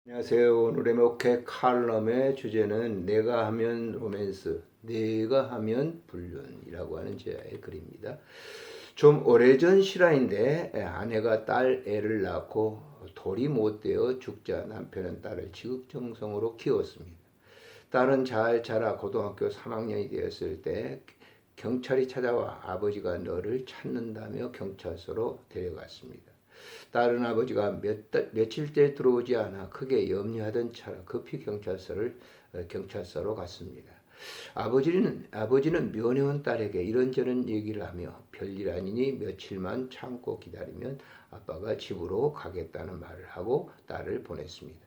안녕하세요. 오늘의 목회 칼럼의 주제는 내가 하면 로맨스, 내가 하면 불륜이라고 하는 제의 글입니다. 좀 오래전 실화인데 아내가 딸 애를 낳고 돌이 못 되어 죽자 남편은 딸을 지극정성으로 키웠습니다. 딸은 잘 자라 고등학교 3학년이 되었을 때 경찰이 찾아와 아버지가 너를 찾는다며 경찰서로 데려갔습니다. 딸은 아버지가 며칠째 들어오지 않아 크게 염려하던 차라 급히 경찰서로 갔습니다. 아버지는 면회온 딸에게 이런저런 얘기를 하며 별일 아니니 며칠만 참고 기다리면 아빠가 집으로 가겠다는 말을 하고 딸을 보냈습니다.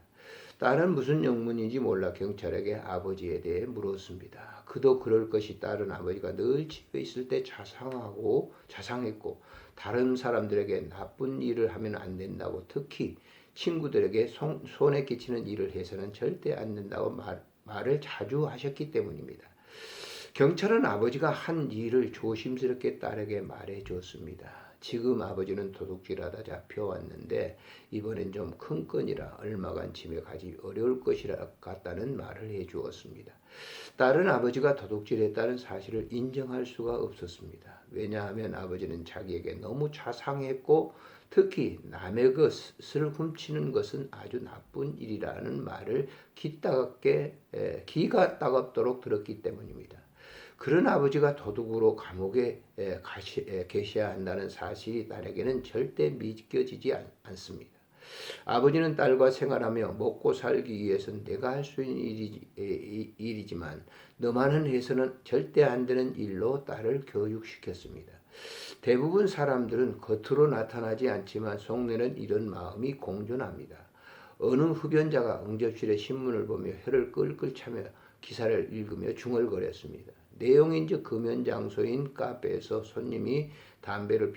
딸은 무슨 영문인지 몰라 경찰에게 아버지에 대해 물었습니다. 그도 그럴 것이 딸은 아버지가 늘 집에 있을 때 자상했고 다른 사람들에게 나쁜 일을 하면 안 된다고, 특히 친구들에게 손에 끼치는 일을 해서는 절대 안 된다고 말을 자주 하셨기 때문입니다. 경찰은 아버지가 한 일을 조심스럽게 딸에게 말해 줬습니다. 지금 아버지는 도둑질하다 잡혀왔는데 이번엔 좀 큰 건이라 얼마간 집에 가기 어려울 것이라 같다는 말을 해 주었습니다. 딸은 아버지가 도둑질했다는 사실을 인정할 수가 없었습니다. 왜냐하면 아버지는 자기에게 너무 자상했고 특히 남의 것을 훔치는 것은 아주 나쁜 일이라는 말을 기가 따갑도록 들었기 때문입니다. 그런 아버지가 도둑으로 감옥에 계셔야 한다는 사실이 딸에게는 절대 믿겨지지 않습니다. 아버지는 딸과 생활하며 먹고 살기 위해서는 내가 할 수 있는 일이지만 너만은 해서는 절대 안 되는 일로 딸을 교육시켰습니다. 대부분 사람들은 겉으로 나타나지 않지만 속내는 이런 마음이 공존합니다. 어느 흡연자가 응접실에 신문을 보며 혀를 끌끌 차며 기사를 읽으며 중얼거렸습니다. 내용인즉 금연장소인 카페에서 손님이 담배를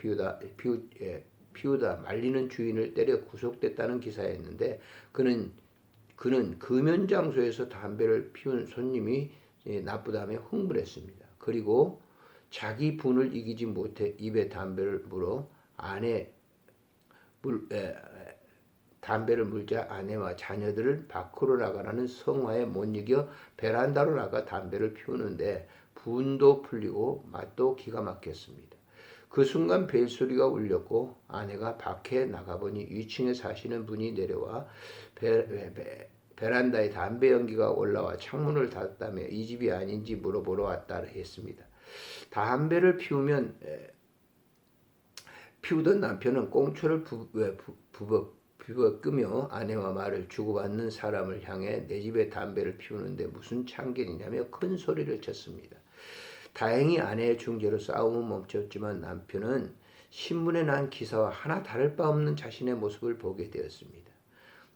피우다 말리는 주인을 때려 구속됐다는 기사였는데 그는 금연장소에서 담배를 피운 손님이 나쁘다며 흥분했습니다. 그리고 자기 분을 이기지 못해 입에 담배를 물자 아내와 자녀들을 밖으로 나가라는 성화에 못 이겨 베란다로 나가 담배를 피우는데 분도 풀리고 맛도 기가 막혔습니다. 그 순간 벨소리가 울렸고 아내가 밖에 나가보니 위층에 사시는 분이 내려와 베란다에 담배 연기가 올라와 창문을 닫았다며 이 집이 아닌지 물어보러 왔다 했습니다. 담배를 피우던 남편은 꽁초를 부벅 끄며 아내와 말을 주고받는 사람을 향해 내 집에 담배를 피우는데 무슨 참견이냐며 큰 소리를 쳤습니다. 다행히 아내의 중재로 싸움은 멈췄지만 남편은 신문에 난 기사와 하나 다를 바 없는 자신의 모습을 보게 되었습니다.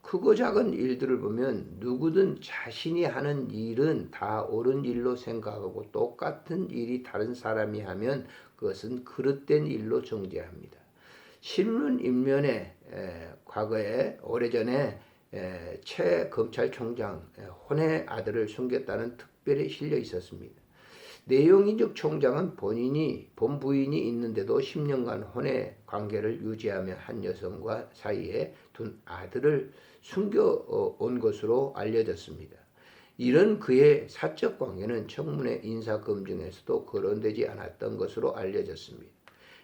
크고 작은 일들을 보면 누구든 자신이 하는 일은 다 옳은 일로 생각하고 똑같은 일이 다른 사람이 하면 그것은 그릇된 일로 정죄합니다. 신문 인면에 과거에 오래전에 최 검찰총장 혼의 아들을 숨겼다는 특별히 실려 있었습니다. 내용인즉 총장은 본 부인이 있는데도 10년간 혼의 관계를 유지하며 한 여성과 사이에 둔 아들을 숨겨온 것으로 알려졌습니다. 이런 그의 사적 관계는 청문회 인사검증에서도 거론되지 않았던 것으로 알려졌습니다.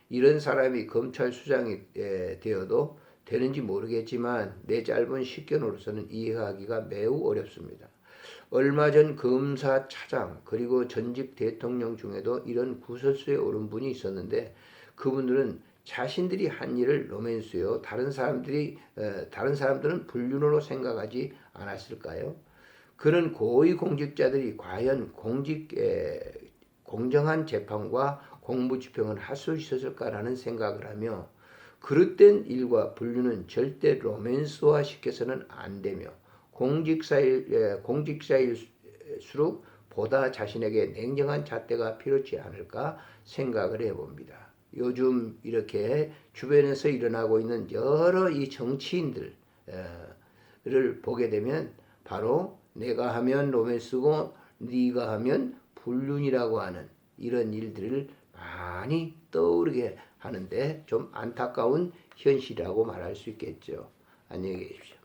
이런 사람이 검찰수장이 되어도 되는지 모르겠지만 내 짧은 식견으로서는 이해하기가 매우 어렵습니다. 얼마 전 검사차장 그리고 전직 대통령 중에도 이런 구설수에 오른 분이 있었는데 그분들은 자신들이 한 일을 로맨스요 다른 사람들은 불륜으로 생각하지 않았을까요? 그런 고위 공직자들이 과연 공정한 재판과 공무집행을 할 수 있었을까라는 생각을 하며 그릇된 일과 불륜은 절대 로맨스화 시켜서는 안 되며 공직자일수록 보다 자신에게 냉정한 잣대가 필요치 않을까 생각을 해봅니다. 요즘 이렇게 주변에서 일어나고 있는 여러 이 정치인들을 보게 되면 바로 내가 하면 로맨스고 네가 하면 불륜이라고 하는 이런 일들을 많이 떠오르게 하는데 좀 안타까운 현실이라고 말할 수 있겠죠. 안녕히 계십시오.